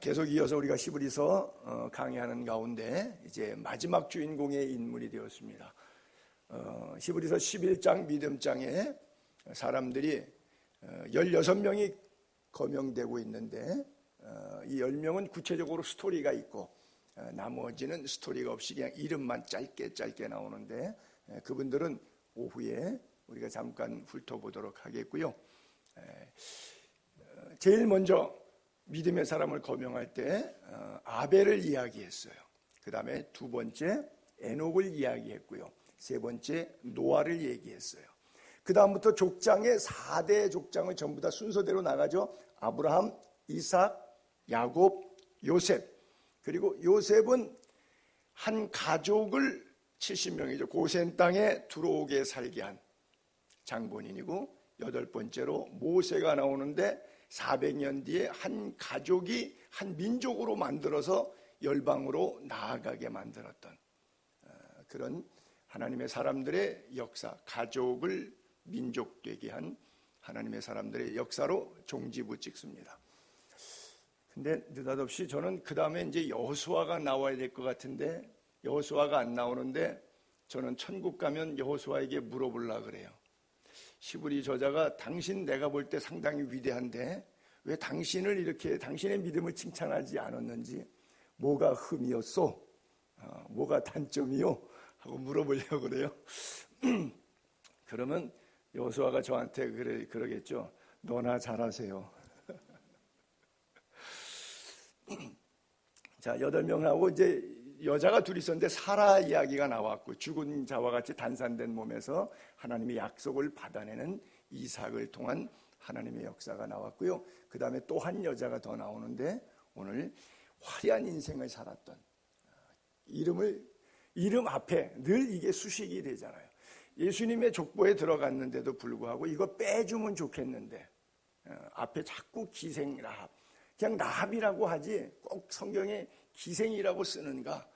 계속 이어서 우리가 히브리서 강의하는 가운데 이제 마지막 주인공의 인물이 되었습니다. 히브리서 11장 믿음장에 사람들이 16명이 거명되고 있는데 이 10명은 구체적으로 스토리가 있고 나머지는 스토리가 없이 그냥 이름만 짧게 나오는데 그분들은 오후에 우리가 잠깐 훑어보도록 하겠고요. 제일 먼저 믿음의 사람을 거명할 때 아벨을 이야기했어요. 그 다음에 두 번째 에녹을 이야기했고요. 세 번째 노아를 얘기했어요. 그 다음부터 족장의 4대 족장을 전부 다 순서대로 나가죠. 아브라함, 이삭, 야곱, 요셉. 그리고 요셉은 한 가족을 70명이죠. 고센 땅에 들어오게 살게 한 장본인이고, 여덟 번째로 모세가 나오는데 400년 뒤에 한 가족이 한 민족으로 만들어서 열방으로 나아가게 만들었던 그런 하나님의 사람들의 역사, 가족을 민족 되게 한 하나님의 사람들의 역사로 종지부 찍습니다. 근데 느닷없이 저는 그 다음에 이제 여호수아가 나와야 될 것 같은데 여호수아가 안 나오는데 저는 천국 가면 여호수아에게 물어보려고 그래요. 히브리 저자가 당신 내가 볼 때 상당히 위대한데 왜 당신을 이렇게 당신의 믿음을 칭찬하지 않았는지, 뭐가 흠이었소? 뭐가 단점이요? 하고 물어보려고 그래요. 그러면 여호수아가 저한테 그러겠죠. 너나 잘하세요. 자, 8명하고 이제 여자가 둘이 있었는데 사라 이야기가 나왔고, 죽은 자와 같이 단산된 몸에서 하나님의 약속을 받아내는 이삭을 통한 하나님의 역사가 나왔고요. 그 다음에 또 한 여자가 더 나오는데 오늘 화려한 인생을 살았던, 이름 앞에 늘 이게 수식이 되잖아요. 예수님의 족보에 들어갔는데도 불구하고 이거 빼주면 좋겠는데 앞에 자꾸 기생 라합, 그냥 라합이라고 하지 꼭 성경에 기생이라고 쓰는가?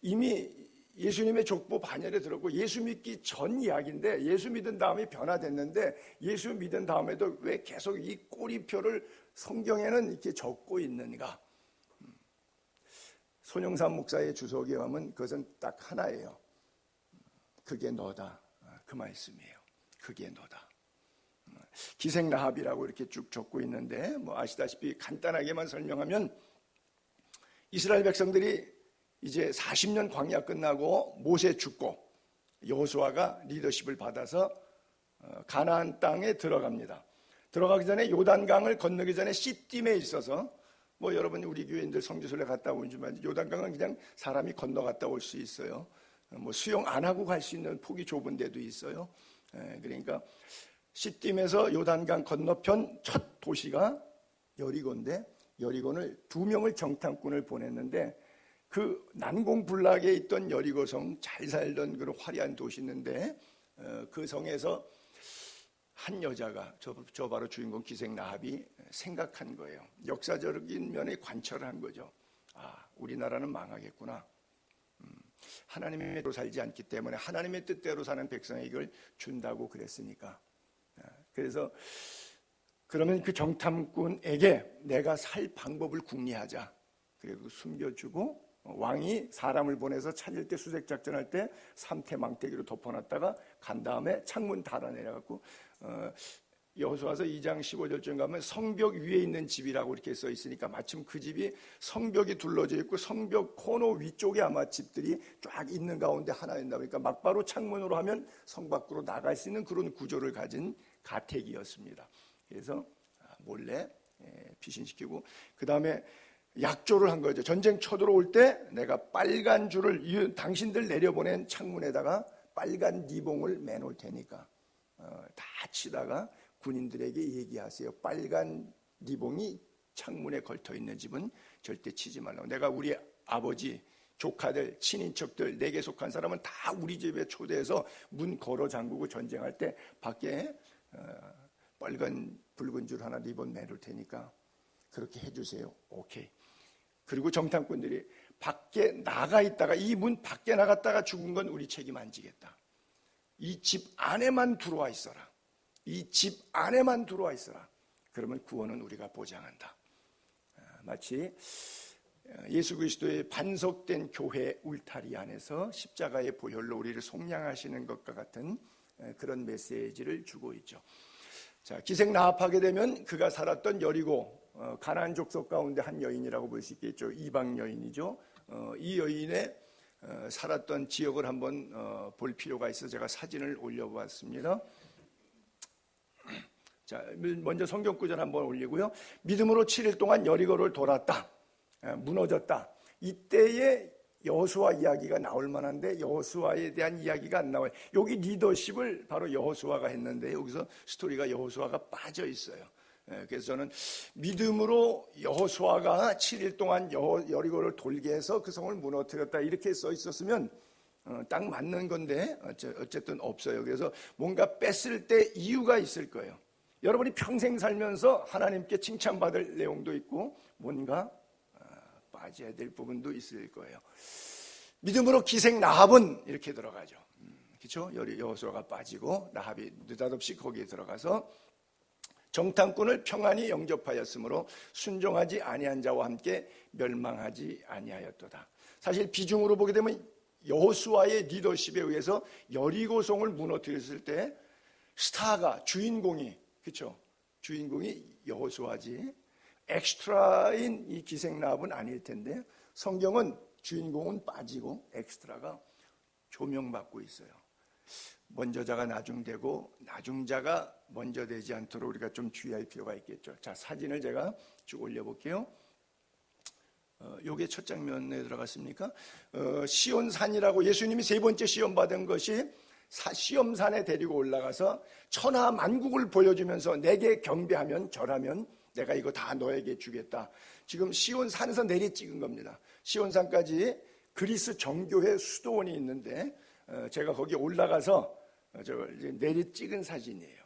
이미 예수님의 족보 반열에 들었고 예수 믿기 전 이야기인데 예수 믿은 다음에 변화됐는데 예수 믿은 다음에도 왜 계속 이 꼬리표를 성경에는 이렇게 적고 있는가? 손영삼 목사의 주석에 하면 그것은 딱 하나예요. 그게 너다. 그 말씀이에요. 그게 너다. 기생 라합이라고 이렇게 쭉 적고 있는데 뭐 아시다시피 간단하게만 설명하면 이스라엘 백성들이 이제 40년 광야 끝나고 모세 죽고 여호수아가 리더십을 받아서 가나안 땅에 들어갑니다. 들어가기 전에 요단강을 건너기 전에 시딤에 있어서 뭐 여러분 우리 교회인들 성지순례 갔다 오지만 요단강은 그냥 사람이 건너갔다 올 수 있어요. 뭐 수영 안 하고 갈 수 있는 폭이 좁은 데도 있어요. 그러니까 시딤에서 요단강 건너편 첫 도시가 여리고인데 여리고를 2명을 정탐꾼을 보냈는데 그 난공불락에 있던 여리고성, 잘 살던 그런 화려한 도시 있는데 그 성에서 한 여자가 저 바로 주인공 기생 라합이 생각한 거예요. 역사적인 면에 관철을 한 거죠. 아, 우리나라는 망하겠구나. 하나님의 뜻대로 살지 않기 때문에 하나님의 뜻대로 사는 백성에게 이걸 준다고 그랬으니까. 그래서 그러면 그 정탐꾼에게 내가 살 방법을 궁리하자. 그리고 숨겨주고 왕이 사람을 보내서 찾을 때 수색작전할 때 삼태망대기로 덮어놨다가 간 다음에 창문 달아내려갖고 여호수아서 2장 15절쯤 가면 성벽 위에 있는 집이라고 이렇게 써 있으니까 마침 그 집이 성벽이 둘러져 있고 성벽 코너 위쪽에 아마 집들이 쫙 있는 가운데 하나였나 보니까 막바로 창문으로 하면 성 밖으로 나갈 수 있는 그런 구조를 가진 가택이었습니다. 그래서 몰래 피신시키고 그 다음에 약조를 한 거죠. 전쟁 쳐들어올 때 내가 빨간 줄을 당신들 내려보낸 창문에다가 빨간 리봉을 매놓을 테니까 다 치다가 군인들에게 얘기하세요. 빨간 리봉이 창문에 걸터 있는 집은 절대 치지 말라고. 내가 우리 아버지, 조카들, 친인척들, 내게 속한 사람은 다 우리 집에 초대해서 문 걸어 잠그고 전쟁할 때 밖에 빨간 붉은 줄 하나 리본 매놓을 테니까 그렇게 해주세요. 오케이. 그리고 정탐꾼들이 밖에 나가 있다가 이 문 밖에 나갔다가 죽은 건 우리 책임 안 지겠다. 이 집 안에만 들어와 있어라. 이 집 안에만 들어와 있어라. 그러면 구원은 우리가 보장한다. 마치 예수 그리스도의 반석된 교회 울타리 안에서 십자가의 보혈로 우리를 속량하시는 것과 같은 그런 메시지를 주고 있죠. 자, 기생 라합하게 되면 그가 살았던 여리고 가나안 족속 가운데 한 여인이라고 볼 수 있겠죠. 이방 여인이죠. 이 여인의 살았던 지역을 한번 볼 필요가 있어서 제가 사진을 올려봤습니다. 자, 먼저 성경 구절 한번 올리고요. 믿음으로 7일 동안 여리고를 돌았다. 무너졌다. 이때의 여호수아 이야기가 나올 만한데 여호수아에 대한 이야기가 안 나와요. 여기 리더십을 바로 여호수아가 했는데 여기서 스토리가 여호수아가 빠져 있어요. 그래서 저는 믿음으로 여호수아가 7일 동안 여리고를 돌게 해서 그 성을 무너뜨렸다 이렇게 써 있었으면 딱 맞는 건데 어쨌든 없어요. 그래서 뭔가 뺐을 때 이유가 있을 거예요. 여러분이 평생 살면서 하나님께 칭찬받을 내용도 있고 뭔가 빠져야 될 부분도 있을 거예요. 믿음으로 기생 라합은 이렇게 들어가죠. 그렇죠? 여호수아가 빠지고 라합이 느닷없이 거기에 들어가서 정탐꾼을 평안히 영접하였으므로 순종하지 아니한 자와 함께 멸망하지 아니하였도다. 사실 비중으로 보게 되면 여호수아의 리더십에 의해서 여리고성을 무너뜨렸을 때 스타가 주인공이 그렇죠? 주인공이 여호수아지 엑스트라인 이 기생 라합은 아닐 텐데 성경은 주인공은 빠지고 엑스트라가 조명받고 있어요. 먼저자가 나중되고 나중자가 먼저 되지 않도록 우리가 좀 주의할 필요가 있겠죠. 자, 사진을 제가 쭉 올려볼게요. 요게 첫 장면에 들어갔습니까? 시온산이라고 예수님이 세 번째 시험 받은 것이 시험산에 데리고 올라가서 천하 만국을 보여주면서 내게 경배하면 절하면 내가 이거 다 너에게 주겠다. 지금 시온산에서 내리 찍은 겁니다. 시온산까지 그리스 정교회 수도원이 있는데 제가 거기 올라가서 내리 찍은 사진이에요.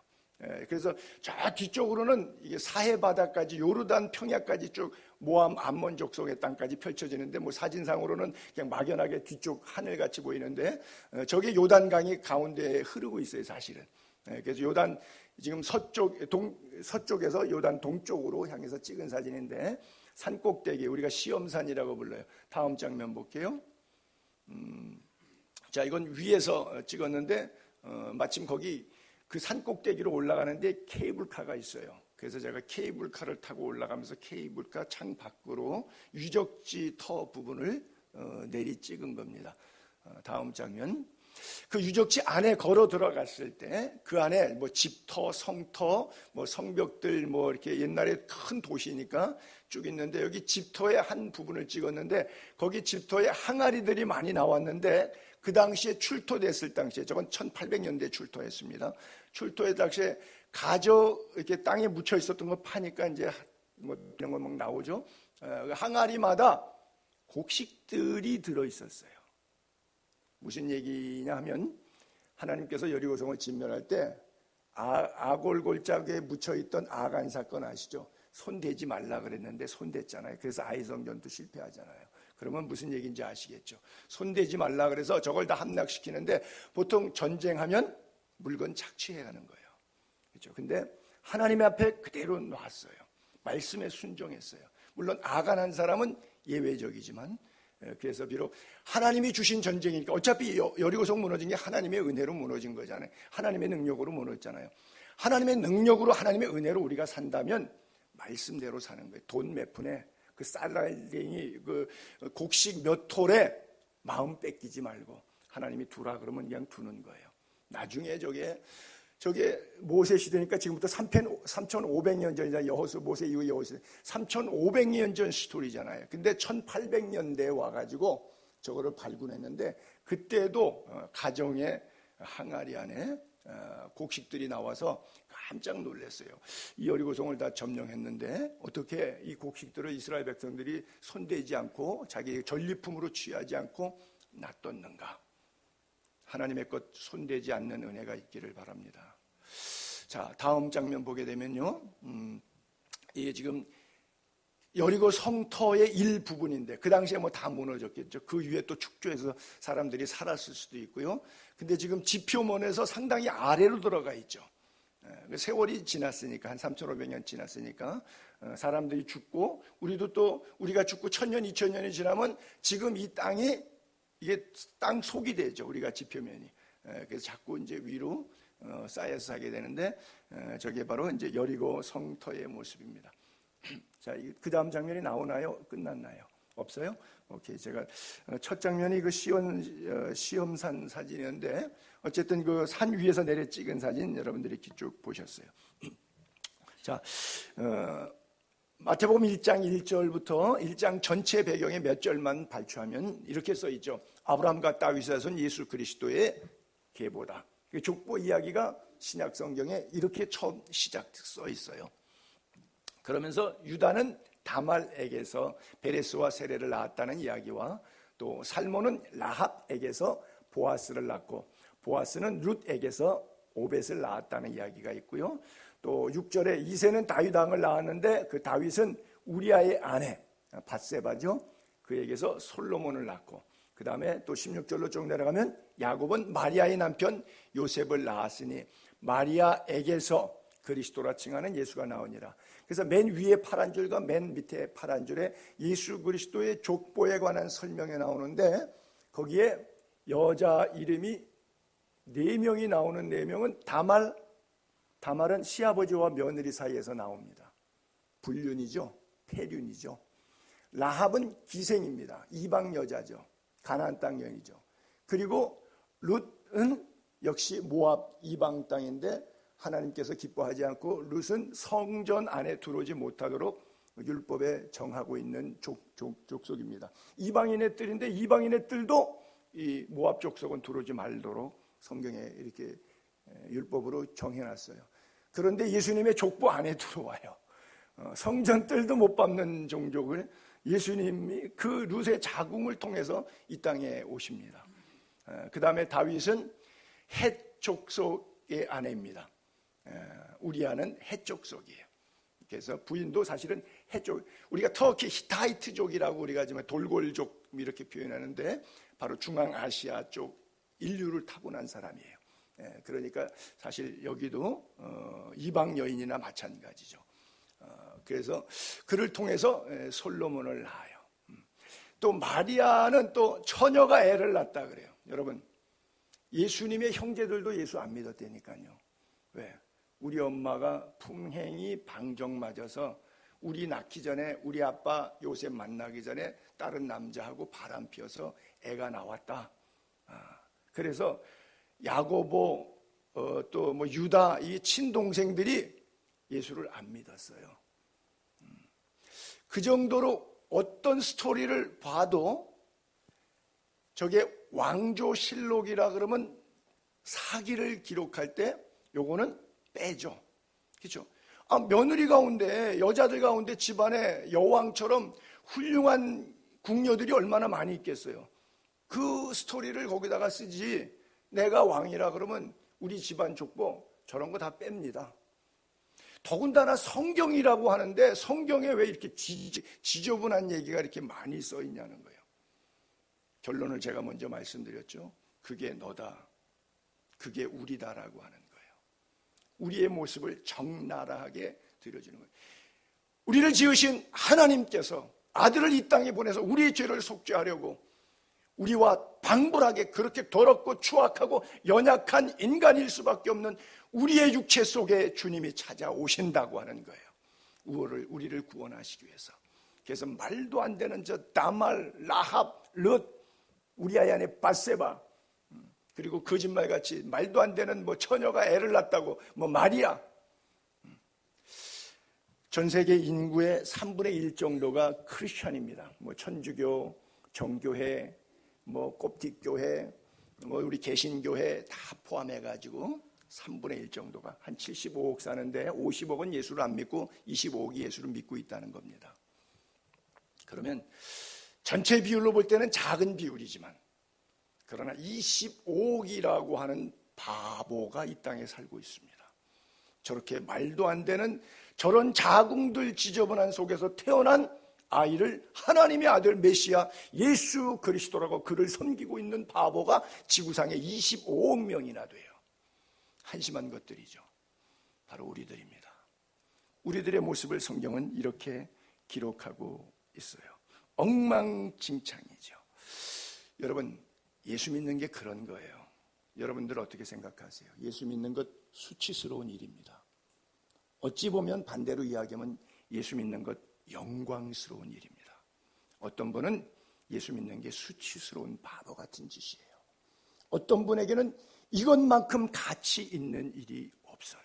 그래서 저 뒤쪽으로는 이게 사해 바다까지 요르단 평야까지 쭉 모함 암몬 족속의 땅까지 펼쳐지는데 뭐 사진상으로는 그냥 막연하게 뒤쪽 하늘같이 보이는데 저게 요단강이 가운데에 흐르고 있어요, 사실은. 그래서 요단 지금 서쪽에서 요단 동쪽으로 향해서 찍은 사진인데 산꼭대기 우리가 시험산이라고 불러요. 다음 장면 볼게요. 자, 이건 위에서 찍었는데 마침 거기 그 산꼭대기로 올라가는데 케이블카가 있어요. 그래서 제가 케이블카를 타고 올라가면서 케이블카 창 밖으로 유적지 터 부분을 내리 찍은 겁니다. 다음 장면. 그 유적지 안에 걸어 들어갔을 때 그 안에 뭐 집터, 성터, 뭐 성벽들 뭐 이렇게 옛날에 큰 도시니까 쭉 있는데 여기 집터의 한 부분을 찍었는데 거기 집터에 항아리들이 많이 나왔는데 그 당시에 출토됐을 당시에 저건 1800년대에 출토했습니다. 출토의 당시에 가져 이렇게 땅에 묻혀 있었던 거 파니까 이제 뭐 이런 거 막 나오죠. 항아리마다 곡식들이 들어 있었어요. 무슨 얘기냐 하면 하나님께서 여리고성을 진멸할 때 아골골짝에 묻혀있던 아간 사건 아시죠? 손대지 말라 그랬는데 손댔잖아요. 그래서 아이성전도 실패하잖아요. 그러면 무슨 얘기인지 아시겠죠? 손대지 말라 그래서 저걸 다 함락시키는데 보통 전쟁하면 물건 착취해가는 거예요. 그렇죠? 근데 하나님의 앞에 그대로 놨어요. 말씀에 순종했어요. 물론 아간한 사람은 예외적이지만 그래서 비록 하나님이 주신 전쟁이니까 어차피 여리고성 무너진 게 하나님의 은혜로 무너진 거잖아요. 하나님의 능력으로 무너졌잖아요. 하나님의 능력으로 하나님의 은혜로 우리가 산다면 말씀대로 사는 거예요. 돈 몇 푼에 그 쌀알갱이 그 곡식 몇 톨에 마음 뺏기지 말고 하나님이 두라 그러면 그냥 두는 거예요. 나중에 저게 모세 시대니까 지금부터 3,500년 전이잖아요. 모세 이후 여호수 3,500년 전 스토리잖아요. 근데 1800년대에 와가지고 저거를 발굴했는데 그때도 가정의 항아리 안에 곡식들이 나와서 깜짝 놀랐어요. 이 여리고성을 다 점령했는데 어떻게 이 곡식들을 이스라엘 백성들이 손대지 않고 자기 전리품으로 취하지 않고 놔뒀는가. 하나님의 것 손대지 않는 은혜가 있기를 바랍니다. 자, 다음 장면 보게 되면요. 이게 지금 여리고 성터의 일부분인데 그 당시에 뭐 다 무너졌겠죠. 그 위에 또 축조해서 사람들이 살았을 수도 있고요. 근데 지금 지표면에서 상당히 아래로 들어가 있죠. 세월이 지났으니까 한 3,500년 지났으니까 사람들이 죽고 우리도 또 우리가 죽고 1000년, 2000년이 지나면 지금 이 땅이 이게 땅 속이 되죠. 우리가 지표면이. 그래서 자꾸 이제 위로 쌓여서 사게 되는데 저게 바로 이제 여리고 성터의 모습입니다. 자, 그 다음 장면이 나오나요? 끝났나요? 없어요? 오케이. 제가 첫 장면이 그 시험산 사진이었는데 어쨌든 그 산 위에서 내려 찍은 사진 여러분들이 이렇게 쭉 보셨어요. 자, 마태복음 1장 1절부터 1장 전체 배경의 몇 절만 발췌하면 이렇게 써 있죠. 아브라함과 다윗의 자손 예수 그리스도의 계보다. 족보 이야기가 신약 성경에 이렇게 처음 시작 써 있어요. 그러면서 유다는 다말에게서 베레스와 세레를 낳았다는 이야기와 또 살몬은 라합에게서 보아스를 낳고 보아스는 룻에게서 오벳을 낳았다는 이야기가 있고요. 또 6절에 이새는 다윗 왕을 낳았는데 그 다윗은 우리아의 아내 밧세바죠. 그에게서 솔로몬을 낳고 그 다음에 또 16절로 쭉 내려가면 야곱은 마리아의 남편 요셉을 낳았으니 마리아에게서 그리스도라 칭하는 예수가 나오니라. 그래서 맨 위에 파란 줄과 맨 밑에 파란 줄에 예수 그리스도의 족보에 관한 설명이 나오는데 거기에 여자 이름이 4명이 나오는 4명은 다말은 시아버지와 며느리 사이에서 나옵니다. 불륜이죠. 폐륜이죠. 라합은 기생입니다. 이방 여자죠. 가나안 땅 여인이죠. 그리고 룻은 역시 모압 이방 땅인데 하나님께서 기뻐하지 않고 룻은 성전 안에 들어오지 못하도록 율법에 정하고 있는 족속입니다. 이방인의 뜰인데 이방인의 뜰도 이 모압 족속은 들어오지 말도록 성경에 이렇게 율법으로 정해놨어요. 그런데 예수님의 족보 안에 들어와요. 성전 뜰도 못 밟는 종족을 예수님이 그 룻의 자궁을 통해서 이 땅에 오십니다. 그 다음에 다윗은 헷 족속의 아내입니다. 우리아는 헷 족속이에요. 그래서 부인도 사실은 헷 족. 우리가 터키 히타이트족이라고 우리가 지금 돌골족 이렇게 표현하는데 바로 중앙아시아 쪽 인류를 타고난 사람이에요. 그러니까 사실 여기도 이방 여인이나 마찬가지죠. 그래서 그를 통해서 솔로몬을 낳아요. 또 마리아는 또 처녀가 애를 낳았다 그래요. 여러분 예수님의 형제들도 예수 안 믿었다니까요. 왜? 우리 엄마가 풍행이 방정 맞아서 우리 낳기 전에 우리 아빠 요셉 만나기 전에 다른 남자하고 바람 피워서 애가 나왔다. 그래서 야고보 또 뭐 유다 이 친동생들이 예수를 안 믿었어요. 그 정도로 어떤 스토리를 봐도 저게 왕조실록이라 그러면 사기를 기록할 때 요거는 빼죠. 그렇죠? 며느리 가운데 여자들 가운데 집안에 여왕처럼 훌륭한 궁녀들이 얼마나 많이 있겠어요. 그 스토리를 거기다가 쓰지 내가 왕이라 그러면 우리 집안 족보 저런 거 다 뺍니다. 더군다나 성경이라고 하는데 성경에 왜 이렇게 지저분한 얘기가 이렇게 많이 써 있냐는 거예요. 결론을 제가 먼저 말씀드렸죠. 그게 너다. 그게 우리다라고 하는 거예요. 우리의 모습을 적나라하게 드려주는 거예요. 우리를 지으신 하나님께서 아들을 이 땅에 보내서 우리의 죄를 속죄하려고 우리와 방불하게 그렇게 더럽고 추악하고 연약한 인간일 수밖에 없는 우리의 육체 속에 주님이 찾아오신다고 하는 거예요. 우리를 구원하시기 위해서. 그래서 말도 안 되는 저 다말, 라합, 룻, 우리아의 아내 밧세바, 그리고 거짓말같이 말도 안 되는 뭐 처녀가 애를 낳았다고 뭐 마리아. 전 세계 인구의 3분의 1 정도가 크리스천입니다. 뭐 천주교, 정교회, 뭐 koptik교회, 뭐 우리 개신교회 다 포함해가지고 3분의 1 정도가 한 75억 사는데 50억은 예수를 안 믿고 25억이 예수를 믿고 있다는 겁니다. 그러면 전체 비율로 볼 때는 작은 비율이지만 그러나 25억이라고 하는 바보가 이 땅에 살고 있습니다. 저렇게 말도 안 되는 저런 자궁들 지저분한 속에서 태어난 아이를 하나님의 아들 메시아 예수 그리스도라고 그를 섬기고 있는 바보가 지구상에 25억 명이나 돼요. 한심한 것들이죠. 바로 우리들입니다. 우리들의 모습을 성경은 이렇게 기록하고 있어요. 엉망진창이죠. 여러분, 예수 믿는 게 그런 거예요. 여러분들 어떻게 생각하세요? 예수 믿는 것 수치스러운 일입니다. 어찌 보면 반대로 이야기하면 예수 믿는 것 영광스러운 일입니다. 어떤 분은 예수 믿는 게 수치스러운 바보 같은 짓이에요. 어떤 분에게는 이것만큼 가치 있는 일이 없어요.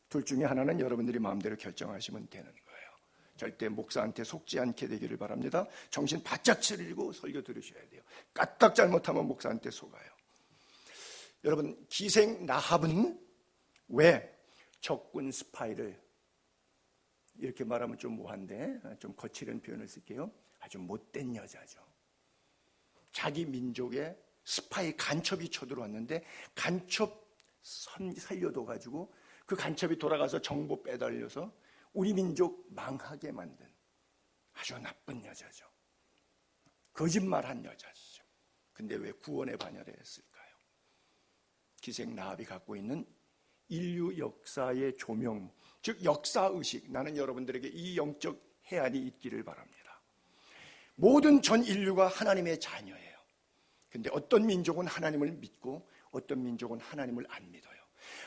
둘 중에 하나는 여러분들이 마음대로 결정하시면 되는 거예요. 절대 목사한테 속지 않게 되기를 바랍니다. 정신 바짝 차리고 설교 들으셔야 돼요. 까딱 잘못하면 목사한테 속아요. 여러분, 기생 라합은 왜 적군 스파이를, 이렇게 말하면 좀 뭐한데 좀 거칠은 표현을 쓸게요. 아주 못된 여자죠. 자기 민족의 스파이 간첩이 쳐들어왔는데 간첩 살려둬가지고 그 간첩이 돌아가서 정보 빼달려서 우리 민족 망하게 만든 아주 나쁜 여자죠. 거짓말한 여자죠. 근데 왜 구원의 반열에 했을까요? 기생 라합이 갖고 있는 인류 역사의 조명, 즉 역사의식, 나는 여러분들에게 이 영적 해안이 있기를 바랍니다. 모든 전 인류가 하나님의 자녀예요. 근데 어떤 민족은 하나님을 믿고 어떤 민족은 하나님을 안 믿어요.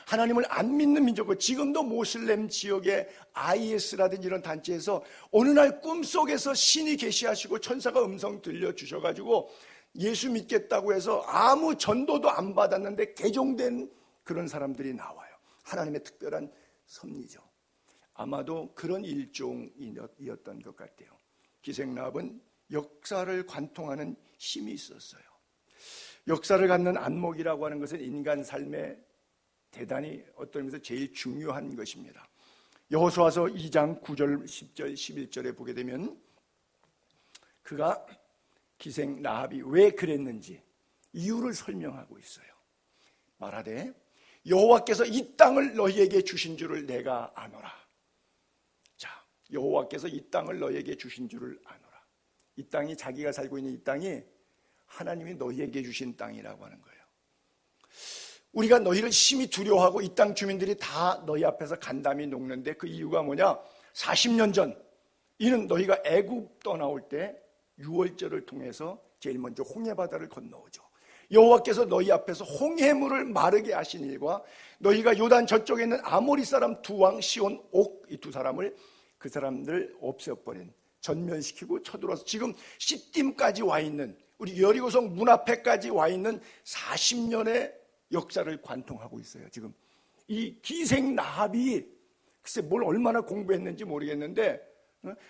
하나님을 안 믿는 민족은 지금도 모슬렘 지역의 IS라든지 이런 단체에서 어느 날 꿈속에서 신이 계시하시고 천사가 음성 들려주셔가지고 예수 믿겠다고 해서 아무 전도도 안 받았는데 개종된 그런 사람들이 나와요. 하나님의 특별한 섭리죠. 아마도 그런 일종이었던 것 같아요. 기생 라합은 역사를 관통하는 힘이 있었어요. 역사를 갖는 안목이라고 하는 것은 인간 삶에 대단히 어떤 의미에서 제일 중요한 것입니다. 여호수아서 2장 9절, 10절, 11절에 보게 되면 그가 기생 라합이 왜 그랬는지 이유를 설명하고 있어요. 말하되 여호와께서 이 땅을 너희에게 주신 줄을 내가 아노라. 자, 여호와께서 이 땅을 너희에게 주신 줄을 아노라. 이 땅이, 자기가 살고 있는 이 땅이 하나님이 너희에게 주신 땅이라고 하는 거예요. 우리가 너희를 심히 두려워하고 이 땅 주민들이 다 너희 앞에서 간담이 녹는데 그 이유가 뭐냐? 40년 전, 이는 너희가 애굽 떠나올 때 유월절을 통해서 제일 먼저 홍해바다를 건너오죠. 여호와께서 너희 앞에서 홍해물을 마르게 하신 일과 너희가 요단 저쪽에 있는 아모리 사람 두 왕 시온 옥, 이 두 사람을, 그 사람들 없애버린, 전면시키고 쳐들어와서 지금 시딤까지 와 있는, 우리 여리고성 문 앞에까지 와 있는 40년의 역사를 관통하고 있어요. 지금 이 기생 라합이 글쎄 뭘 얼마나 공부했는지 모르겠는데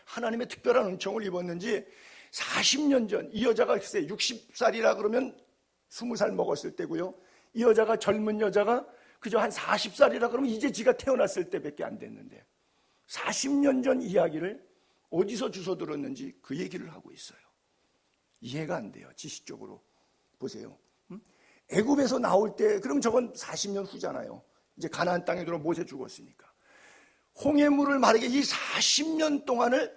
하나님의 특별한 은총을 입었는지 40년 전, 이 여자가 글쎄 60살이라 그러면 20살 먹었을 때고요. 이 여자가, 젊은 여자가 그저 한 40살이라 그러면 이제 지가 태어났을 때밖에 안 됐는데 40년 전 이야기를 어디서 주워 들었는지 그 얘기를 하고 있어요. 이해가 안 돼요. 지식적으로 보세요. 애굽에서 나올 때, 그럼 저건 40년 후잖아요. 이제 가나안 땅에 들어 모세 죽었으니까. 홍해물을 마르게 이 40년 동안을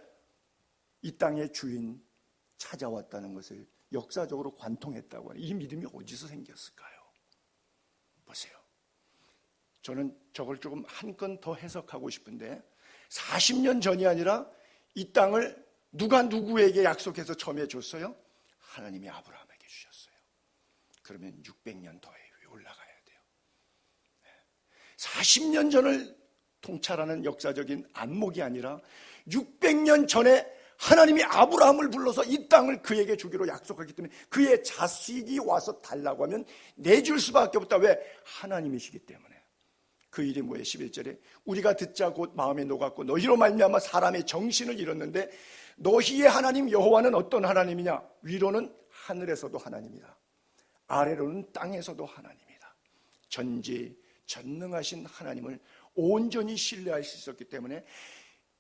이 땅의 주인 찾아왔다는 것을 역사적으로 관통했다고 하는, 이 믿음이 어디서 생겼을까요? 보세요. 저는 저걸 조금 한 건 더 해석하고 싶은데 40년 전이 아니라 이 땅을 누가 누구에게 약속해서 처음에 줬어요? 하나님이 아브라함에게 주셨어요. 그러면 600년 더 올라가야 돼요. 40년 전을 통찰하는 역사적인 안목이 아니라 600년 전에 하나님이 아브라함을 불러서 이 땅을 그에게 주기로 약속하기 때문에 그의 자식이 와서 달라고 하면 내줄 수밖에 없다. 왜? 하나님이시기 때문에. 그 일이 뭐예요? 11절에 우리가 듣자 곧 마음에 녹았고 너희로 말미암아 사람의 정신을 잃었는데 너희의 하나님 여호와는 어떤 하나님이냐? 위로는 하늘에서도 하나님이다. 아래로는 땅에서도 하나님이다. 전지전능하신 하나님을 온전히 신뢰할 수 있었기 때문에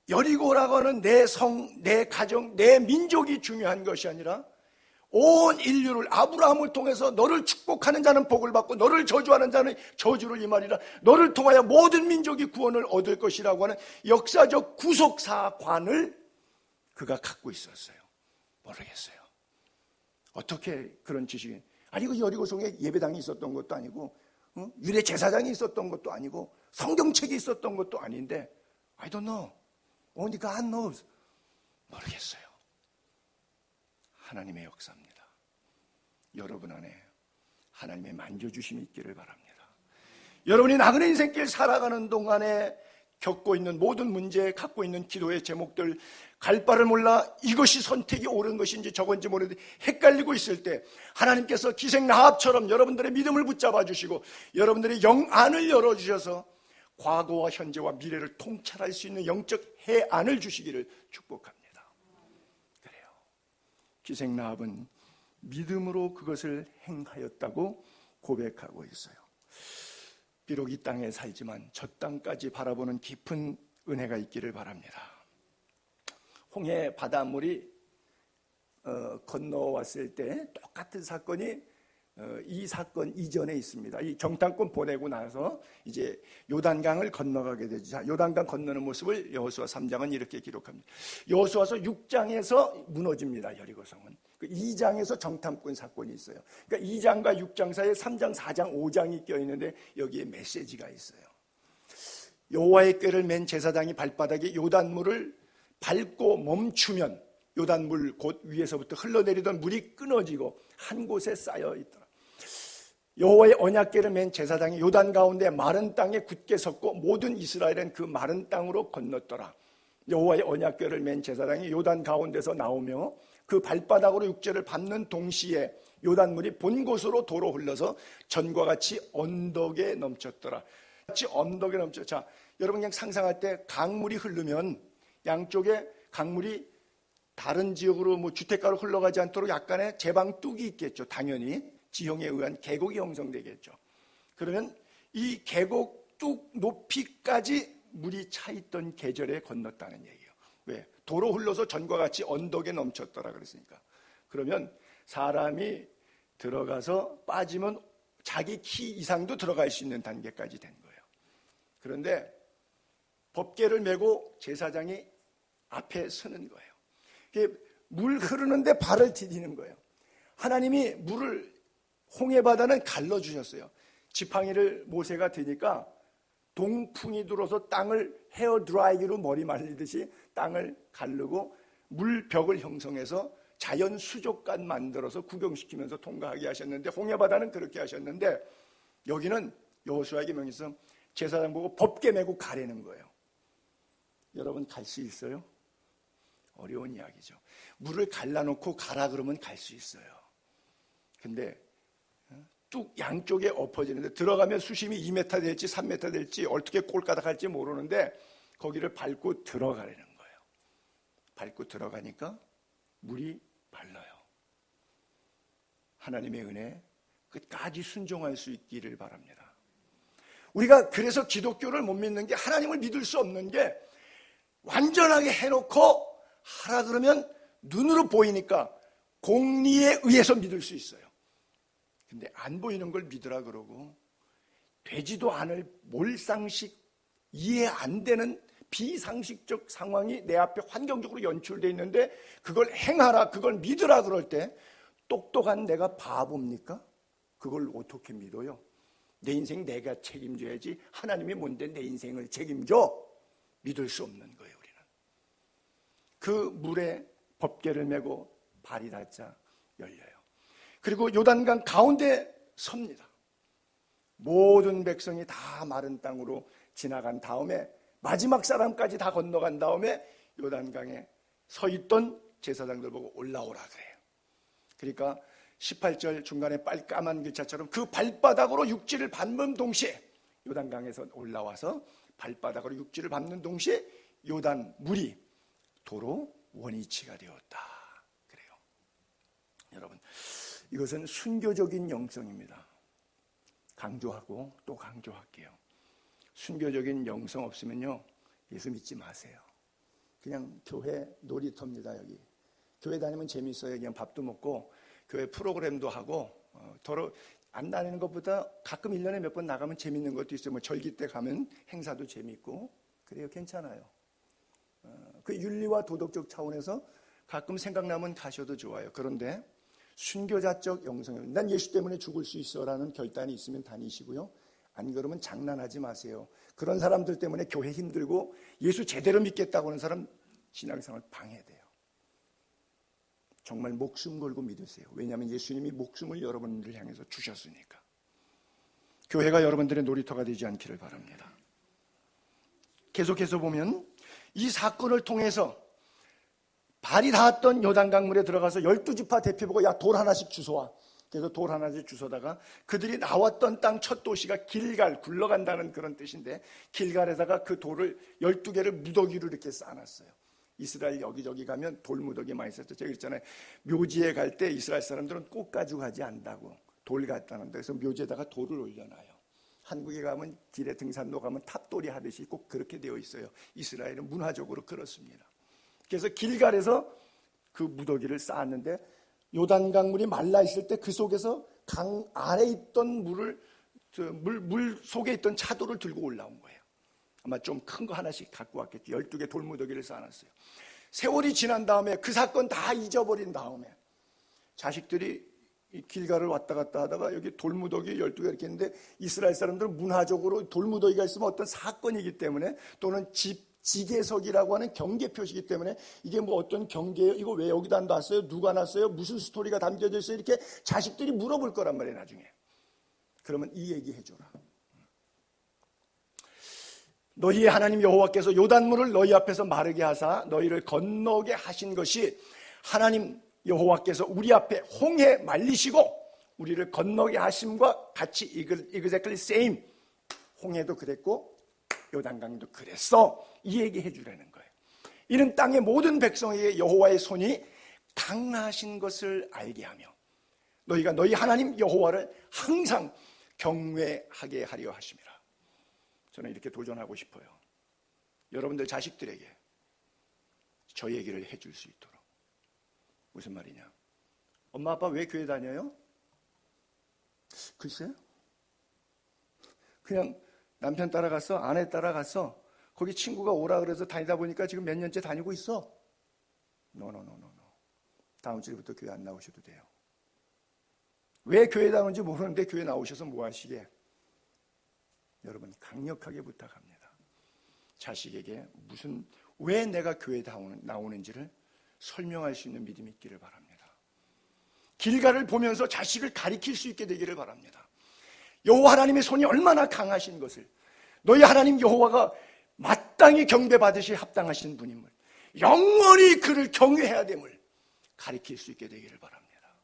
여리고라고 하는 내 성, 내 가정, 내 민족이 중요한 것이 아니라 온 인류를, 아브라함을 통해서 너를 축복하는 자는 복을 받고 너를 저주하는 자는 저주를 임하리라. 너를 통하여 모든 민족이 구원을 얻을 것이라고 하는 역사적 구속사관을 그가 갖고 있었어요. 모르겠어요. 어떻게 그런 지식이, 아니 그 여리고성에 예배당이 있었던 것도 아니고 유래 제사장이 있었던 것도 아니고 성경책이 있었던 것도 아닌데 I don't know. Only God knows. 모르겠어요. 하나님의 역사입니다. 여러분 안에 하나님의 만져주심이 있기를 바랍니다. 여러분이 나그네 인생길 살아가는 동안에 겪고 있는 모든 문제, 갖고 있는 기도의 제목들, 갈 바를 몰라 이것이 선택이 옳은 것인지 저건지 모르는데 헷갈리고 있을 때 하나님께서 기생 라합처럼 여러분들의 믿음을 붙잡아 주시고 여러분들의 영안을 열어주셔서 과거와 현재와 미래를 통찰할 수 있는 영적 해안을 주시기를 축복합니다. 그래요. 기생 라합은 믿음으로 그것을 행하였다고 고백하고 있어요. 비록 이 땅에 살지만 저 땅까지 바라보는 깊은 은혜가 있기를 바랍니다. 홍해 바닷물이 건너왔을 때 똑같은 사건이 이 사건 이전에 있습니다. 이 정탐꾼 보내고 나서 이제 요단강을 건너가게 되죠. 요단강 건너는 모습을 여호수아 3장은 이렇게 기록합니다. 여호수아서 6장에서 무너집니다. 여리고성은. 2장에서 정탐꾼 사건이 있어요. 그러니까 2장과 6장 사이에 3장, 4장, 5장이 껴있는데 여기에 메시지가 있어요. 여호와의 궤를 맨 제사장이 발바닥에 요단물을 밟고 멈추면 요단물 곧 위에서부터 흘러내리던 물이 끊어지고 한 곳에 쌓여 있더라. 여호와의 언약궤를 맨 제사장이 요단 가운데 마른 땅에 굳게 섰고 모든 이스라엘은 그 마른 땅으로 건넜더라. 여호와의 언약궤를 맨 제사장이 요단 가운데서 나오며 그 발바닥으로 육지를 밟는 동시에 요단물이 본 곳으로 도로 흘러서 전과 같이 언덕에 넘쳤더라. 같이 언덕에 넘쳐. 자, 여러분 그냥 상상할 때 강물이 흐르면 양쪽에 강물이 다른 지역으로 뭐 주택가로 흘러가지 않도록 약간의 제방 뚝이 있겠죠. 당연히 지형에 의한 계곡이 형성되겠죠. 그러면 이 계곡 뚝 높이까지 물이 차 있던 계절에 건넜다는 얘기예요. 왜? 도로 흘러서 전과 같이 언덕에 넘쳤더라 그랬으니까. 그러면 사람이 들어가서 빠지면 자기 키 이상도 들어갈 수 있는 단계까지 된 거예요. 그런데 법궤를 메고 제사장이 앞에 서는 거예요. 물 흐르는데 발을 디디는 거예요. 하나님이 물을 홍해바다는 갈라주셨어요. 지팡이를 모세가 드니까 동풍이 들어서 땅을 헤어드라이기로 머리 말리듯이 땅을 가르고 물벽을 형성해서 자연 수족관 만들어서 구경시키면서 통과하게 하셨는데 홍해바다는 그렇게 하셨는데 여기는 여호수아에게 명해서 제사장 보고 법궤 메고 가라는 거예요. 여러분 갈 수 있어요? 어려운 이야기죠. 물을 갈라놓고 가라 그러면 갈 수 있어요. 근데 뚝 양쪽에 엎어지는데 들어가면 수심이 2m 될지 3m 될지 어떻게 꼴까닥 할지 모르는데 거기를 밟고 들어가라는 거예요. 밟고 들어가니까 물이 말라요. 하나님의 은혜 끝까지 순종할 수 있기를 바랍니다. 우리가 그래서 기독교를 못 믿는 게 하나님을 믿을 수 없는 게 완전하게 해놓고 하라 그러면 눈으로 보이니까 공리에 의해서 믿을 수 있어요. 근데 안 보이는 걸 믿으라 그러고 되지도 않을 몰상식 이해 안 되는 비상식적 상황이 내 앞에 환경적으로 연출되어 있는데 그걸 행하라, 그걸 믿으라 그럴 때 똑똑한 내가 바보입니까? 그걸 어떻게 믿어요? 내 인생 내가 책임져야지 하나님이 뭔데 내 인생을 책임져? 믿을 수 없는 거예요. 우리는 그 물에 법궤를 메고 발이 닿자 열려요. 그리고 요단강 가운데 섭니다. 모든 백성이 다 마른 땅으로 지나간 다음에 마지막 사람까지 다 건너간 다음에 요단강에 서 있던 제사장들 보고 올라오라 그래요. 그러니까 18절 중간에 빨까만 글자처럼 그 발바닥으로 육지를 밟는 동시에 요단강에서 올라와서 발바닥으로 육지를 밟는 동시에 요단 물이 도로 원위치가 되었다 그래요. 여러분 이것은 순교적인 영성입니다. 강조하고 또 강조할게요. 순교적인 영성 없으면요 예수 믿지 마세요. 그냥 교회 놀이터입니다. 여기 교회 다니면 재밌어요. 그냥 밥도 먹고 교회 프로그램도 하고 더러 안 다니는 것보다 가끔 1년에 몇 번 나가면 재밌는 것도 있어요. 뭐 절기 때 가면 행사도 재밌고 그래요. 괜찮아요. 그 윤리와 도덕적 차원에서 가끔 생각나면 가셔도 좋아요. 그런데 순교자적 영성입니다. 난 예수 때문에 죽을 수 있어라는 결단이 있으면 다니시고요. 안 그러면 장난하지 마세요. 그런 사람들 때문에 교회 힘들고 예수 제대로 믿겠다고 하는 사람 신앙생활 방해돼요. 정말 목숨 걸고 믿으세요. 왜냐하면 예수님이 목숨을 여러분들을 향해서 주셨으니까. 교회가 여러분들의 놀이터가 되지 않기를 바랍니다. 계속해서 보면 이 사건을 통해서 발이 닿았던 요단강물에 들어가서 12지파 대표 보고 야, 돌 하나씩 주워와. 그래서 돌 하나씩 주워다가 그들이 나왔던 땅 첫 도시가 길갈, 굴러간다는 그런 뜻인데 길갈에다가 그 돌을 12개를 무더기로 이렇게 쌓아놨어요. 이스라엘 여기저기 가면 돌 무더기 많이 썼죠. 제가 그랬잖아요. 묘지에 갈 때 이스라엘 사람들은 꽃 가지고 가지 않는다고 돌 갖다 놨는데 그래서 묘지에다가 돌을 올려놔요. 한국에 가면 길에 등산로 가면 탑돌이 하듯이 꼭 그렇게 되어 있어요. 이스라엘은 문화적으로 그렇습니다. 그래서 길갈에서 그 무더기를 쌓았는데 요단강물이 말라 있을 때 그 속에서 강 안에 있던 물 속에 있던 차돌을 들고 올라온 거예요. 아마 좀 큰 거 하나씩 갖고 왔겠지. 12개 돌무더기를 쌓아놨어요. 세월이 지난 다음에 그 사건 다 잊어버린 다음에 자식들이 이 길가를 왔다 갔다 하다가 여기 돌무더기 12개 이렇게 있는데 이스라엘 사람들은 문화적으로 돌무더기가 있으면 어떤 사건이기 때문에 또는 지계석이라고 하는 경계 표시이기 때문에 이게 뭐 어떤 경계예요? 이거 왜 여기다 놨어요? 누가 놨어요? 무슨 스토리가 담겨져 있어요? 이렇게 자식들이 물어볼 거란 말이에요, 나중에. 그러면 이 얘기 해줘라. 너희의 하나님 여호와께서 요단물을 너희 앞에서 마르게 하사 너희를 건너게 하신 것이 하나님 여호와께서 우리 앞에 홍해 말리시고 우리를 건너게 하심과 같이 exactly same. 홍해도 그랬고 요단강도 그랬어. 이 얘기 해주라는 거예요. 이는 땅의 모든 백성에게 여호와의 손이 강하신 것을 알게 하며 너희가 너희 하나님 여호와를 항상 경외하게 하려 하심이라. 저는 이렇게 도전하고 싶어요. 여러분들 자식들에게 저 얘기를 해줄 수 있도록. 무슨 말이냐? 엄마 아빠 왜 교회 다녀요? 글쎄요. 그냥 남편 따라갔어? 아내 따라갔어? 거기 친구가 오라 그래서 다니다 보니까 지금 몇 년째 다니고 있어? No. 다음 주부터 교회 안 나오셔도 돼요. 왜 교회 나오는지 모르는데 교회 나오셔서 뭐 하시게? 여러분 강력하게 부탁합니다. 자식에게 왜 내가 교회 나오는지를 설명할 수 있는 믿음이 있기를 바랍니다. 길가를 보면서 자식을 가리킬 수 있게 되기를 바랍니다. 여호와 하나님의 손이 얼마나 강하신 것을 너희 하나님 여호와가 마땅히 경배받으시 합당하신 분임을 영원히 그를 경외해야 됨을 가리킬 수 있게 되기를 바랍니다.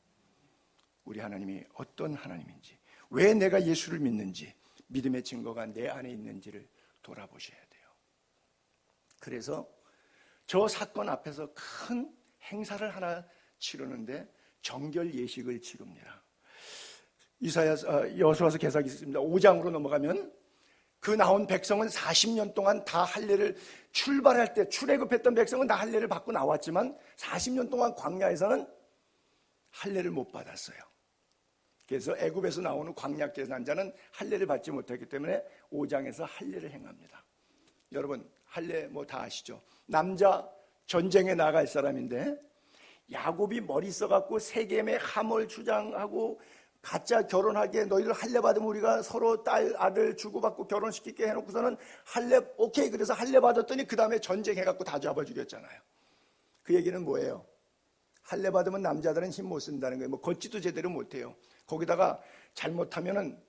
우리 하나님이 어떤 하나님인지 왜 내가 예수를 믿는지 믿음의 증거가 내 안에 있는지를 돌아보셔야 돼요. 그래서 저 사건 앞에서 큰 행사를 하나 치르는데 정결 예식을 치릅니다. 여호수아서 계시록이 있습니다. 5장으로 넘어가면 그 나온 백성은 40년 동안 다 할례를 출발할 때 출애굽했던 백성은 다 할례를 받고 나왔지만 40년 동안 광야에서는 할례를 못 받았어요. 그래서 애굽에서 나오는 광야 제사장자는 할례를 받지 못했기 때문에 5장에서 할례를 행합니다. 여러분 할례 뭐 다 아시죠? 남자 전쟁에 나갈 사람인데 야곱이 머리 써갖고 세겜에 함을 주장하고 가짜 결혼하게 너희들 할례 받으면 우리가 서로 딸 아들 주고받고 결혼시키게 해놓고서는 할례 오케이 그래서 할례 받았더니 그 다음에 전쟁해갖고 다 잡아 죽였잖아요. 그 얘기는 뭐예요? 할례 받으면 남자들은 힘 못 쓴다는 거예요. 뭐 걷지도 제대로 못해요. 거기다가 잘못하면은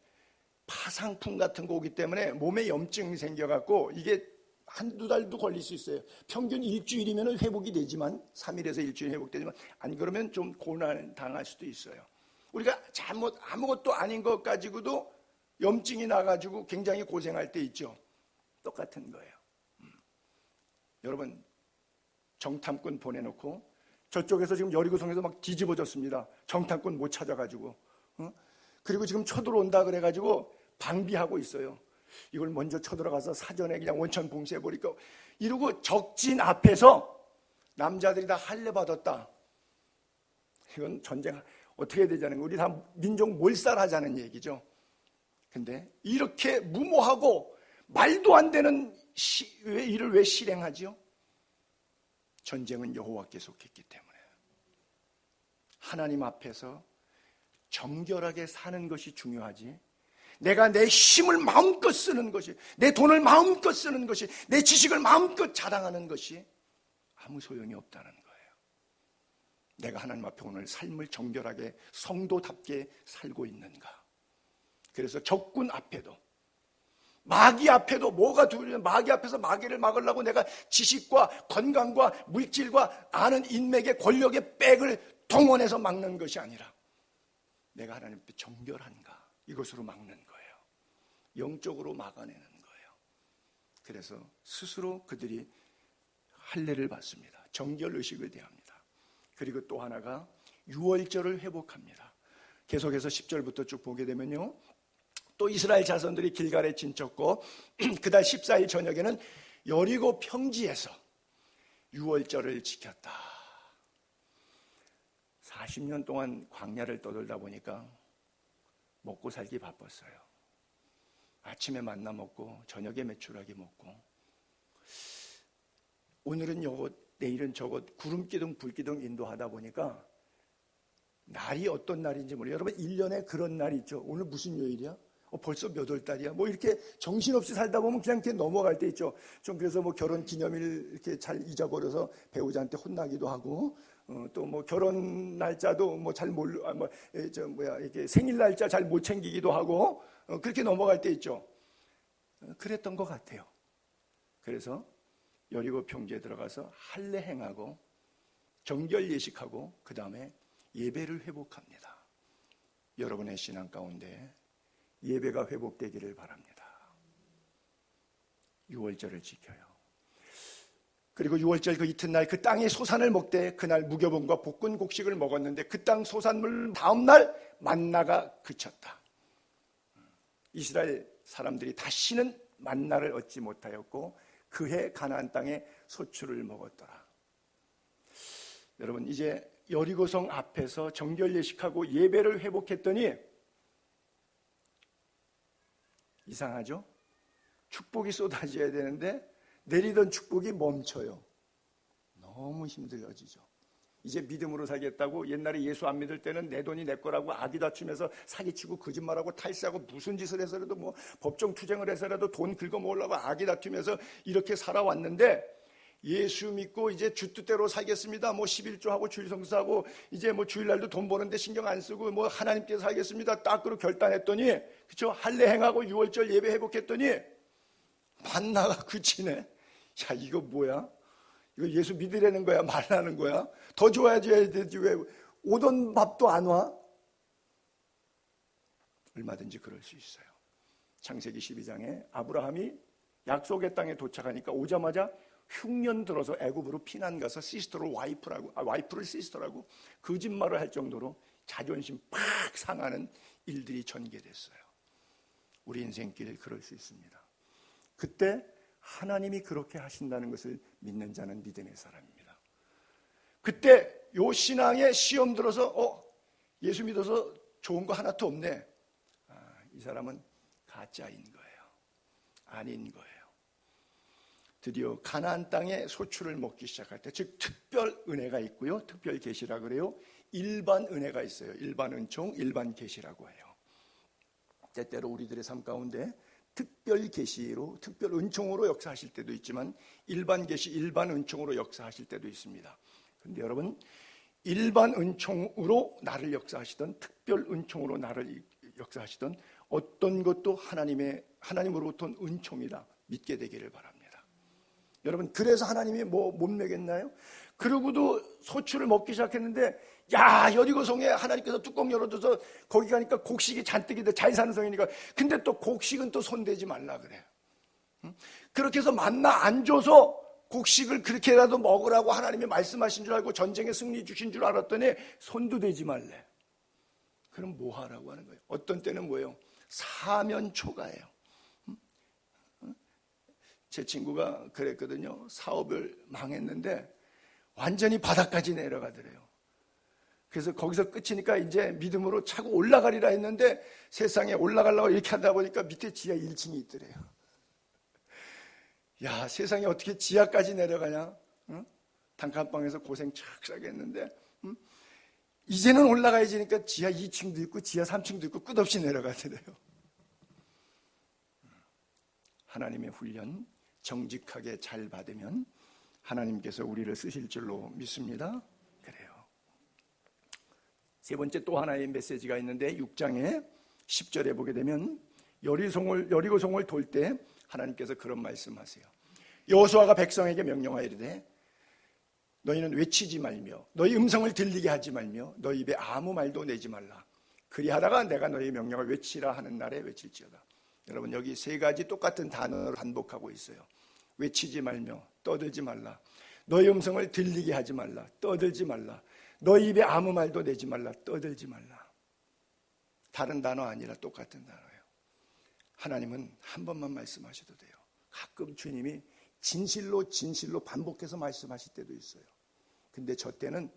파상풍 같은 거 오기 때문에 몸에 염증이 생겨갖고 이게 한두 달도 걸릴 수 있어요. 평균 일주일이면 회복이 되지만 3일에서 일주일 회복되지만 안 그러면 좀 고난 당할 수도 있어요. 우리가 아무것도 아닌 것 가지고도 염증이 나가지고 굉장히 고생할 때 있죠. 똑같은 거예요. 여러분 정탐꾼 보내놓고 저쪽에서 지금 여리고성에서 막 뒤집어졌습니다. 정탐꾼 못 찾아가지고 그리고 지금 쳐들어온다 그래가지고 방비하고 있어요. 이걸 먼저 쳐들어가서 사전에 그냥 원천 봉쇄해버리고 이러고 적진 앞에서 남자들이 다 할례 받았다. 이건 전쟁 어떻게 해야 되자는 거예요. 우리 다 민족 몰살하자는 얘기죠. 근데 이렇게 무모하고 말도 안 되는 일을 왜 실행하지요? 전쟁은 여호와께 속했기 때문에 하나님 앞에서 정결하게 사는 것이 중요하지 내가 내 힘을 마음껏 쓰는 것이, 내 돈을 마음껏 쓰는 것이, 내 지식을 마음껏 자랑하는 것이 아무 소용이 없다는 거예요. 내가 하나님 앞에 오늘 삶을 정결하게 성도답게 살고 있는가? 그래서 적군 앞에도, 마귀 앞에도 뭐가 두려워? 마귀 앞에서 마귀를 막으려고 내가 지식과 건강과 물질과 아는 인맥의 권력의 백을 동원해서 막는 것이 아니라 내가 하나님 앞에 정결한가? 이것으로 막는 거예요. 영적으로 막아내는 거예요. 그래서 스스로 그들이 할례를 받습니다. 정결의식을 대합니다. 그리고 또 하나가 유월절을 회복합니다. 계속해서 10절부터 쭉 보게 되면요, 또 이스라엘 자손들이 길갈에 진쳤고 그달 14일 저녁에는 여리고 평지에서 유월절을 지켰다. 40년 동안 광야를 떠돌다 보니까 먹고 살기 바빴어요. 아침에 만나 먹고 저녁에 메추라기 먹고, 오늘은 요것 내일은 저것, 구름기둥 불기둥 인도하다 보니까 날이 어떤 날인지 모르겠어요. 여러분 1년에 그런 날이 있죠. 오늘 무슨 요일이야? 벌써 몇 월 달이야? 뭐 이렇게 정신없이 살다 보면 그냥 이렇게 넘어갈 때 있죠. 좀 그래서 뭐 결혼 기념일 이렇게 잘 잊어버려서 배우자한테 혼나기도 하고, 또 뭐 결혼 날짜도 뭐 잘 이렇게 생일 날짜 잘 못 챙기기도 하고, 그렇게 넘어갈 때 있죠. 그랬던 것 같아요. 그래서 여리고 평지에 들어가서 할례 행하고 정결 예식하고 그 다음에 예배를 회복합니다. 여러분의 신앙 가운데 예배가 회복되기를 바랍니다. 6월절을 지켜요. 그리고 6월절 그 이튿날 그 땅의 소산을 먹되 그날 무교본과 볶은 곡식을 먹었는데 그 땅 소산물 다음날 만나가 그쳤다. 이스라엘 사람들이 다시는 만나를 얻지 못하였고 그해 가나안 땅에 소출을 먹었더라. 여러분, 이제 여리고성 앞에서 정결 예식하고 예배를 회복했더니 이상하죠? 축복이 쏟아져야 되는데 내리던 축복이 멈춰요. 너무 힘들어지죠. 이제 믿음으로 살겠다고, 옛날에 예수 안 믿을 때는 내 돈이 내 거라고 아기 다투면서 사기치고 거짓말하고 탈세하고 무슨 짓을 해서라도 뭐 법정 투쟁을 해서라도 돈 긁어모으려고 아기 다투면서 이렇게 살아왔는데, 예수 믿고 이제 주 뜻대로 살겠습니다, 뭐 11조하고 주일성수하고 이제 뭐 주일날도 돈 버는데 신경 안 쓰고 뭐 하나님께서 살겠습니다 딱 그렇게 결단했더니, 그쵸? 할례 행하고 6월절 예배 회복했더니 만나가 그치네. 야, 이거 뭐야? 이거 예수 믿으라는 거야 말라는 거야? 더 좋아져야 되지 왜 오던 밥도 안 와? 얼마든지 그럴 수 있어요. 창세기 12장에 아브라함이 약속의 땅에 도착하니까 오자마자 흉년 들어서 애굽으로 피난 가서 시스터를 와이프를 시스터라고 거짓말을 할 정도로 자존심 팍 상하는 일들이 전개됐어요. 우리 인생길 그럴 수 있습니다. 그때 하나님이 그렇게 하신다는 것을 믿는 자는 믿음의 사람입니다. 그때 요 신앙에 시험 들어서 예수 믿어서 좋은 거 하나도 없네. 이 사람은 가짜인 거예요. 아닌 거예요. 드디어 가나안 땅에 소출을 먹기 시작할 때, 즉 특별 은혜가 있고요, 특별 계시라 그래요. 일반 은혜가 있어요. 일반 은총, 일반 계시라고 해요. 때때로 우리들의 삶 가운데 특별 계시로, 특별 은총으로 역사하실 때도 있지만 일반 계시, 일반 은총으로 역사하실 때도 있습니다. 그런데 여러분, 일반 은총으로 나를 역사하시던, 특별 은총으로 나를 역사하시던 어떤 것도 하나님으로부터 온 은총이다 믿게 되기를 바랍니다. 여러분, 그래서 하나님이 못 먹였나요? 그러고도 소출을 먹기 시작했는데, 야, 여리고성에 하나님께서 뚜껑 열어줘서 거기 가니까 곡식이 잔뜩인데 잘 사는 성이니까. 근데 또 곡식은 또 손대지 말라 그래요. 그렇게 해서 만나 안 줘서 곡식을 그렇게라도 먹으라고 하나님이 말씀하신 줄 알고 전쟁에 승리 주신 줄 알았더니 손도 대지 말래. 그럼 뭐 하라고 하는 거예요? 어떤 때는 뭐예요? 사면 초가예요. 제 친구가 그랬거든요. 사업을 망했는데 완전히 바닥까지 내려가더래요. 그래서 거기서 끝이니까 이제 믿음으로 차고 올라가리라 했는데 세상에 올라가려고 이렇게 하다 보니까 밑에 지하 1층이 있더래요. 야, 세상에 어떻게 지하까지 내려가냐? 응? 단칸방에서 고생 착착 했는데, 응? 이제는 올라가야지니까 지하 2층도 있고 지하 3층도 있고 끝없이 내려가더래요. 하나님의 훈련 정직하게 잘 받으면 하나님께서 우리를 쓰실 줄로 믿습니다. 그래요. 세 번째 또 하나의 메시지가 있는데 6장에 10절에 보게 되면 여리고성을 돌 때 하나님께서 그런 말씀하세요. 여호수아가 백성에게 명령하여 이르되 너희는 외치지 말며 너희 음성을 들리게 하지 말며 너희 입에 아무 말도 내지 말라. 그리하다가 내가 너희 명령을 외치라 하는 날에 외칠지어다. 여러분 여기 세 가지 똑같은 단어를 반복하고 있어요. 외치지 말며 떠들지 말라. 너희 음성을 들리게 하지 말라. 떠들지 말라. 너희 입에 아무 말도 내지 말라. 떠들지 말라. 다른 단어 아니라 똑같은 단어예요. 하나님은 한 번만 말씀하셔도 돼요. 가끔 주님이 진실로 반복해서 말씀하실 때도 있어요. 근데 저 때는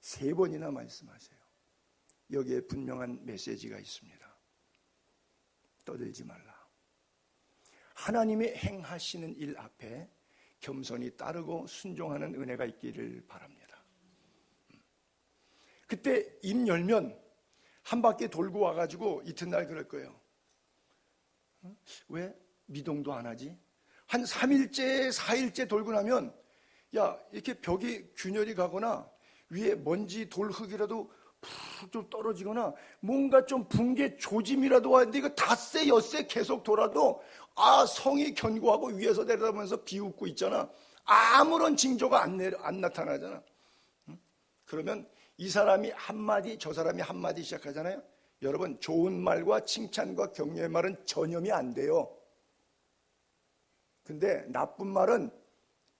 3번이나 말씀하세요. 여기에 분명한 메시지가 있습니다. 떠들지 말라. 하나님이 행하시는 일 앞에 겸손히 따르고 순종하는 은혜가 있기를 바랍니다. 그때 입 열면 한 바퀴 돌고 와가지고 이튿날 그럴 거예요. 왜 미동도 안 하지? 한 3일째 4일째 돌고 나면 야 이렇게 벽이 균열이 가거나 위에 먼지 돌 흙이라도 푹 좀 떨어지거나 뭔가 좀 붕괴 조짐이라도 왔는데 이거 닷새 엿새 계속 돌아도 성이 견고하고 위에서 내려다보면서 비웃고 있잖아. 아무런 징조가 안 나타나잖아. 그러면 이 사람이 한마디 저 사람이 한마디 시작하잖아요. 여러분 좋은 말과 칭찬과 격려의 말은 전염이 안 돼요. 근데 나쁜 말은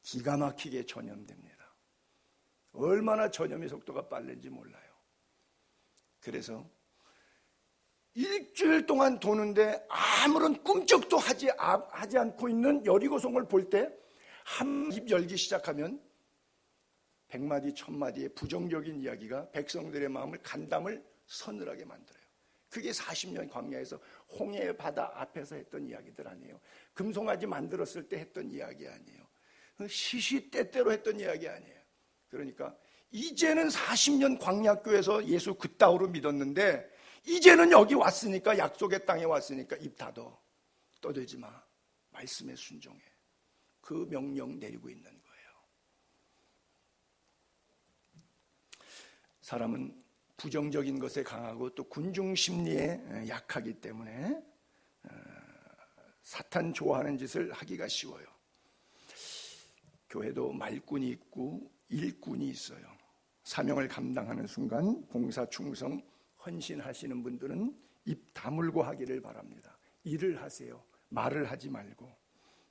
기가 막히게 전염됩니다. 얼마나 전염의 속도가 빠른지 몰라요. 그래서 일주일 동안 도는데 아무런 꿈쩍도 하지 않고 있는 여리고성을 볼 때 한 입 열기 시작하면 100마디 1000마디의 부정적인 이야기가 백성들의 마음을 간담을 서늘하게 만들어요. 그게 40년 광야에서 홍해 바다 앞에서 했던 이야기들 아니에요. 금송아지 만들었을 때 했던 이야기 아니에요. 시시때때로 했던 이야기 아니에요. 그러니까 이제는 40년 광야교에서 예수 그따위로 믿었는데 이제는 여기 왔으니까 약속의 땅에 왔으니까 입 닫어. 떠들지 마. 말씀에 순종해. 그 명령 내리고 있는 거예요. 사람은 부정적인 것에 강하고 또 군중 심리에 약하기 때문에 사탄 좋아하는 짓을 하기가 쉬워요. 교회도 말꾼이 있고 일꾼이 있어요. 사명을 감당하는 순간 봉사 충성 헌신하시는 분들은 입 다물고 하기를 바랍니다. 일을 하세요. 말을 하지 말고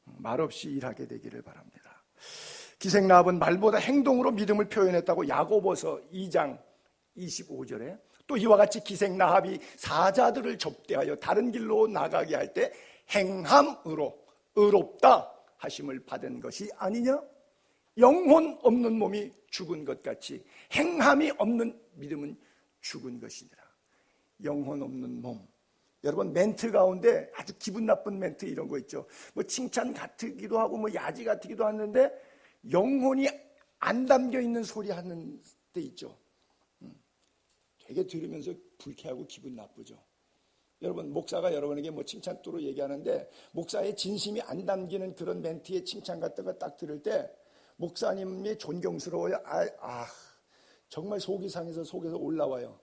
말없이 일하게 되기를 바랍니다. 기생라합은 말보다 행동으로 믿음을 표현했다고 야고보서 2장 25절에 또 이와 같이 기생라합이 사자들을 접대하여 다른 길로 나가게 할 때 행함으로 의롭다 하심을 받은 것이 아니냐? 영혼 없는 몸이 죽은 것 같이 행함이 없는 믿음은 죽은 것이니라. 영혼 없는 몸. 여러분 멘트 가운데 아주 기분 나쁜 멘트 이런 거 있죠. 뭐 칭찬 같기도 하고 뭐 야지 같기도 하는데 영혼이 안 담겨 있는 소리 하는 때 있죠. 되게 들으면서 불쾌하고 기분 나쁘죠. 여러분 목사가 여러분에게 뭐 칭찬도로 얘기하는데 목사의 진심이 안 담기는 그런 멘트의 칭찬 같은 거 딱 들을 때 목사님이 존경스러워요. 정말 속이 상해서 속에서 올라와요.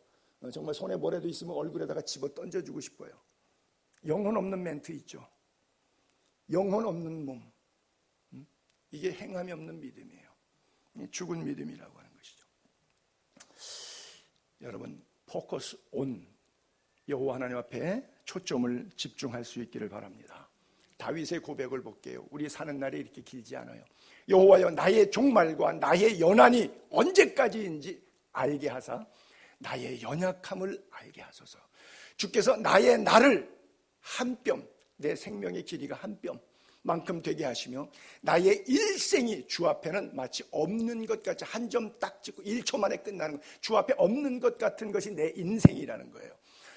정말 손에 뭐라도 있으면 얼굴에다가 집어 던져주고 싶어요. 영혼 없는 멘트 있죠. 영혼 없는 몸. 이게 행함이 없는 믿음이에요. 죽은 믿음이라고 하는 것이죠. 여러분 포커스 온 여호와 하나님 앞에 초점을 집중할 수 있기를 바랍니다. 다윗의 고백을 볼게요. 우리 사는 날이 이렇게 길지 않아요. 여호와여 나의 종말과 나의 연한이 언제까지인지 알게 하사 나의 연약함을 알게 하소서. 주께서 나의 날을 한 뼘, 내 생명의 길이가 한 뼘만큼 되게 하시며 나의 일생이 주 앞에는 마치 없는 것 같이 한 점 딱 찍고 1초 만에 끝나는 주 앞에 없는 것 같은 것이 내 인생이라는 거예요.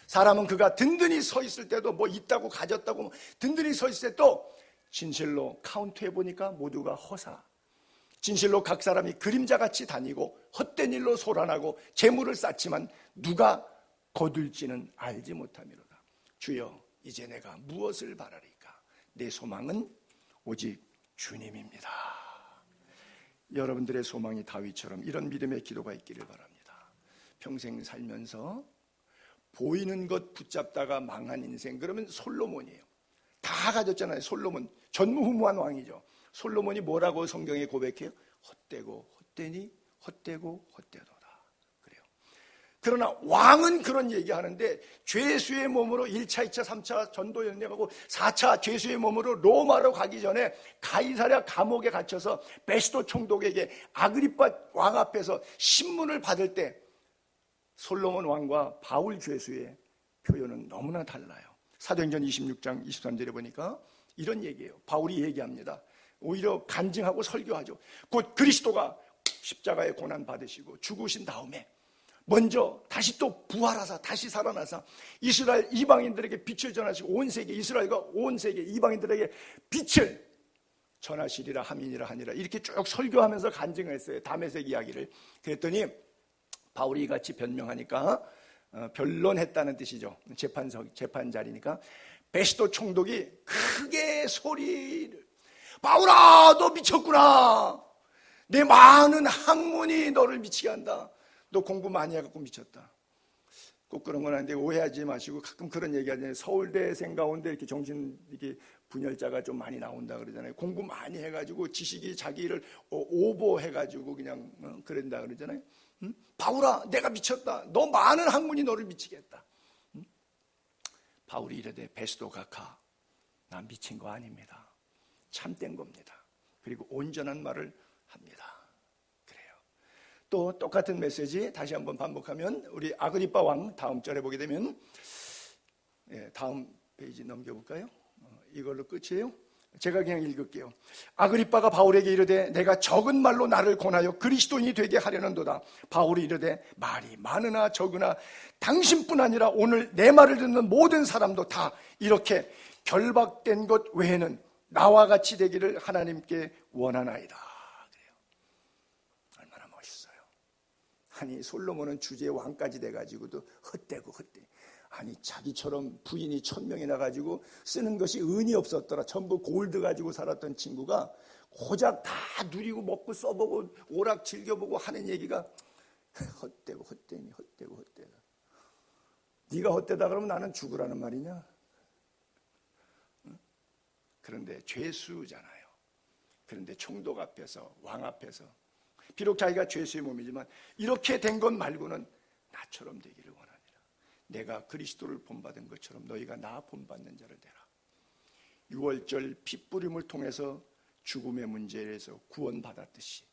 사람은 그가 든든히 서 있을 때도 뭐 있다고 가졌다고 든든히 서 있을 때도 진실로 카운트해보니까 모두가 허사. 진실로 각 사람이 그림자같이 다니고 헛된 일로 소란하고 재물을 쌓지만 누가 거둘지는 알지 못하미로다. 주여 이제 내가 무엇을 바라리까? 내 소망은 오직 주님입니다. 여러분들의 소망이 다윗처럼 이런 믿음의 기도가 있기를 바랍니다. 평생 살면서 보이는 것 붙잡다가 망한 인생, 그러면 솔로몬이에요. 다 가졌잖아요. 솔로몬 전무후무한 왕이죠. 솔로몬이 뭐라고 성경에 고백해요? 헛되고 헛되니 헛되고 헛되도다 그래요. 그러나 왕은 그런 얘기하는데 죄수의 몸으로 1차, 2차, 3차 전도 연행하고 4차 죄수의 몸으로 로마로 가기 전에 가이사랴 감옥에 갇혀서 베스도 총독에게 아그리빠 왕 앞에서 신문을 받을 때 솔로몬 왕과 바울 죄수의 표현은 너무나 달라요. 사도행전 26장 23절에 보니까 이런 얘기예요. 바울이 얘기합니다. 오히려 간증하고 설교하죠. 곧 그리스도가 십자가의 고난 받으시고 죽으신 다음에 먼저 다시 또 부활하사 다시 살아나사 이스라엘 이방인들에게 빛을 전하시고 온 세계, 이스라엘과 온 세계 이방인들에게 빛을 전하시리라 함이니라 하니라, 이렇게 쭉 설교하면서 간증을 했어요. 다메섹 이야기를. 그랬더니 바울이 같이 변명하니까 변론했다는 뜻이죠. 재판 자리니까 베스도 총독이 크게 소리를, 바울아 너 미쳤구나. 내 많은 학문이 너를 미치게 한다. 너 공부 많이 해갖고 미쳤다. 꼭 그런 건 아닌데 오해하지 마시고, 가끔 그런 얘기 하잖아요. 서울대생 가운데 이렇게 이렇게 분열자가 좀 많이 나온다 그러잖아요. 공부 많이 해가지고 지식이 자기를 오버해가지고 그냥 그런다 그러잖아요. 응? 바울아 내가 미쳤다. 너 많은 학문이 너를 미치겠다. 응? 바울이 이르되 베스도 각하 난 미친 거 아닙니다. 참된 겁니다. 그리고 온전한 말을 합니다. 그래요. 또 똑같은 메시지 다시 한번 반복하면 우리 아그리빠 왕 다음 절에 보게 되면, 다음 페이지 넘겨볼까요? 이걸로 끝이에요. 제가 그냥 읽을게요. 아그리빠가 바울에게 이르되 내가 적은 말로 나를 권하여 그리스도인이 되게 하려는도다. 바울이 이르되 말이 많으나 적으나 당신뿐 아니라 오늘 내 말을 듣는 모든 사람도 다 이렇게 결박된 것 외에는 나와 같이 되기를 하나님께 원하나이다. 그래요. 얼마나 멋있어요. 아니 솔로몬은 주제 왕까지 돼가지고도 헛되고 헛되. 아니 자기처럼 부인이 1000명이나 가지고 쓰는 것이 은이 없었더라. 전부 골드 가지고 살았던 친구가 고작 다 누리고 먹고 써보고 오락 즐겨보고 하는 얘기가 헛되고 헛되니 헛되고 헛되다. 네가 헛되다 그러면 나는 죽으라는 말이냐? 그런데 죄수잖아요. 그런데 총독 앞에서 왕 앞에서 비록 자기가 죄수의 몸이지만 이렇게 된 것 말고는 나처럼 되기를 원하니라. 내가 그리스도를 본받은 것처럼 너희가 나 본받는 자를 되라. 6월절 핏부림을 통해서 죽음의 문제에서 구원받았듯이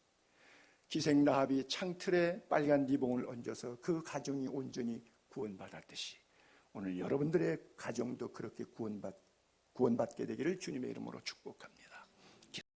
기생라합이 창틀에 빨간 리봉을 얹어서 그 가정이 온전히 구원받았듯이 오늘 여러분들의 가정도 그렇게 구원받게 되기를 주님의 이름으로 축복합니다.